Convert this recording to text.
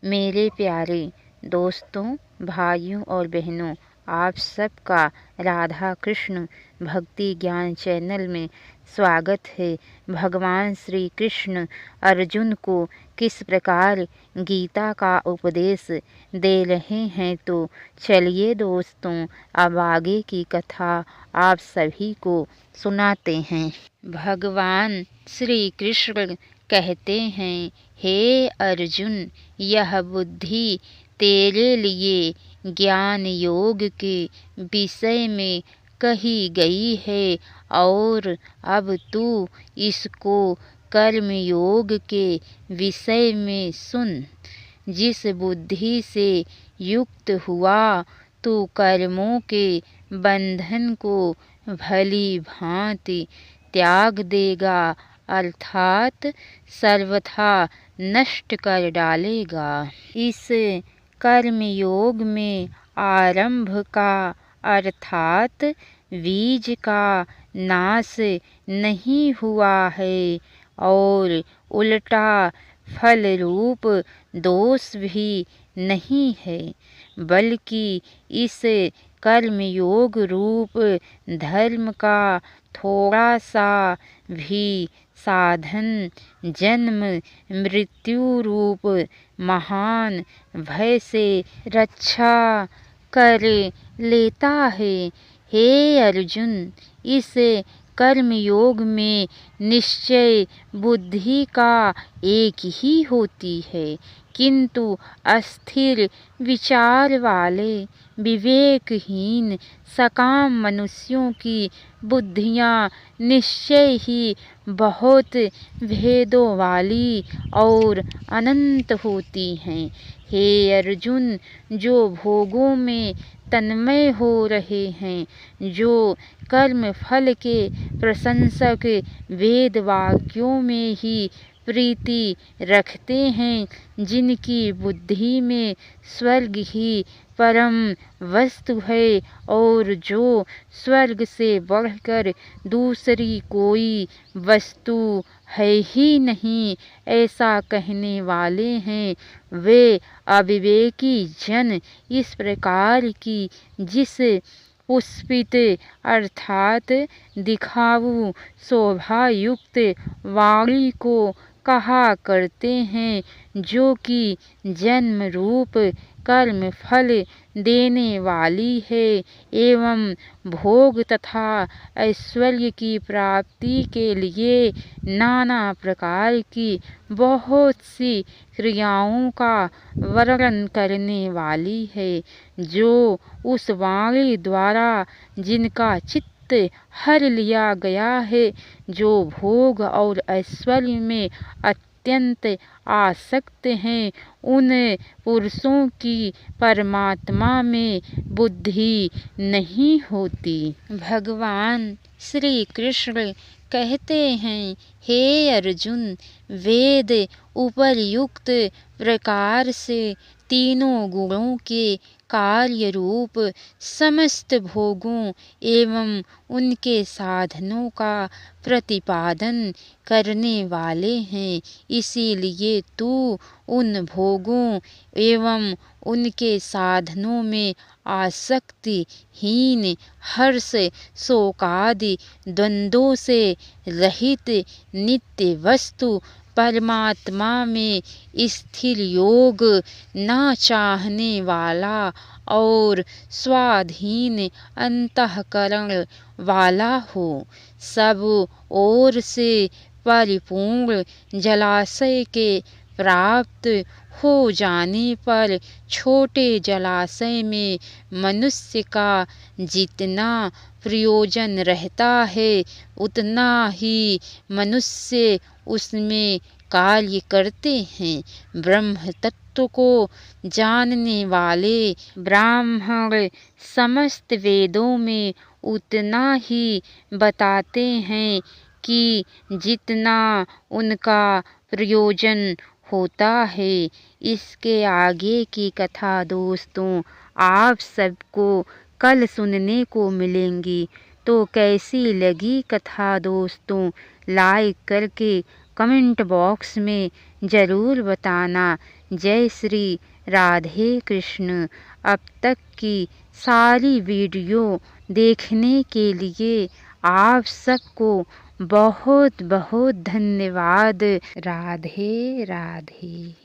मेरे प्यारे दोस्तों, भाइयों और बहनों, आप सबका राधा कृष्ण भक्ति ज्ञान चैनल में स्वागत है। भगवान श्री कृष्ण अर्जुन को किस प्रकार गीता का उपदेश दे रहे हैं, तो चलिए दोस्तों अब आगे की कथा आप सभी को सुनाते हैं। भगवान श्री कृष्ण कहते हैं, हे अर्जुन, यह बुद्धि तेरे लिए ज्ञान योग के विषय में कही गई है और अब तू इसको कर्म योग के विषय में सुन। जिस बुद्धि से युक्त हुआ तू कर्मों के बंधन को भली भांति त्याग देगा, अर्थात सर्वथा नष्ट कर डालेगा। इस कर्म योग में आरंभ का अर्थात बीज का नाश नहीं हुआ है और उल्टा फल रूप दोष भी नहीं है, बल्कि इस कर्म योग रूप धर्म का थोड़ा सा भी साधन जन्म मृत्यु रूप महान भय से रक्षा कर लेता है। हे अर्जुन, इस कर्म योग में निश्चय बुद्धि का एक ही होती है, किंतु अस्थिर विचार वाले विवेकहीन सकाम मनुष्यों की बुद्धियाँ निश्चय ही बहुत भेदों वाली और अनंत होती हैं। हे अर्जुन, जो भोगों में तन्मय हो रहे हैं, जो कर्म फल के प्रशंसक वेद वाक्यों में ही प्रीति रखते हैं, जिनकी बुद्धि में स्वर्ग ही परम वस्तु है और जो स्वर्ग से बढ़कर दूसरी कोई वस्तु है ही नहीं, ऐसा कहने वाले हैं, वे अविवेकी जन इस प्रकार की जिस पुष्पित अर्थात दिखाऊ शोभायुक्त वाणी को कहा करते हैं, जो कि जन्म रूप कर्म फल देने वाली है एवं भोग तथा ऐश्वर्य की प्राप्ति के लिए नाना प्रकार की बहुत सी क्रियाओं का वर्णन करने वाली है, जो उस वाणी द्वारा जिनका चित्त हर लिया गया है, जो भोग और ऐश्वर्य में अत्यंत आसक्त हैं, उन पुरुषों की परमात्मा में बुद्धि नहीं होती। भगवान श्री कृष्ण कहते हैं, हे अर्जुन, वेद उपर्युक्त प्रकार से तीनों गुणों के कार्य रूप समस्त भोगों एवं उनके साधनों का प्रतिपादन करने वाले हैं। इसीलिए तू उन भोगों एवं उनके साधनों में आसक्तिहीन हर्ष शोकादि द्वंद्वों से रहित नित्य वस्तु परमात्मा में स्थिर योग न चाहने वाला और स्वाधीन अंतःकरण वाला हो। सब ओर से परिपूर्ण जलाशय के प्राप्त हो जाने पर छोटे जलाशय में मनुष्य का जितना प्रयोजन रहता है, उतना ही मनुष्य उसमें कार्य करते हैं। ब्रह्म तत्व को जानने वाले ब्राह्मण समस्त वेदों में उतना ही बताते हैं कि जितना उनका प्रयोजन होता है। इसके आगे की कथा दोस्तों आप सबको कल सुनने को मिलेंगी, तो कैसी लगी कथा दोस्तों लाइक करके कमेंट बॉक्स में ज़रूर बताना। जय श्री राधे कृष्ण। अब तक की सारी वीडियो देखने के लिए आप सबको बहुत बहुत धन्यवाद। राधे राधे।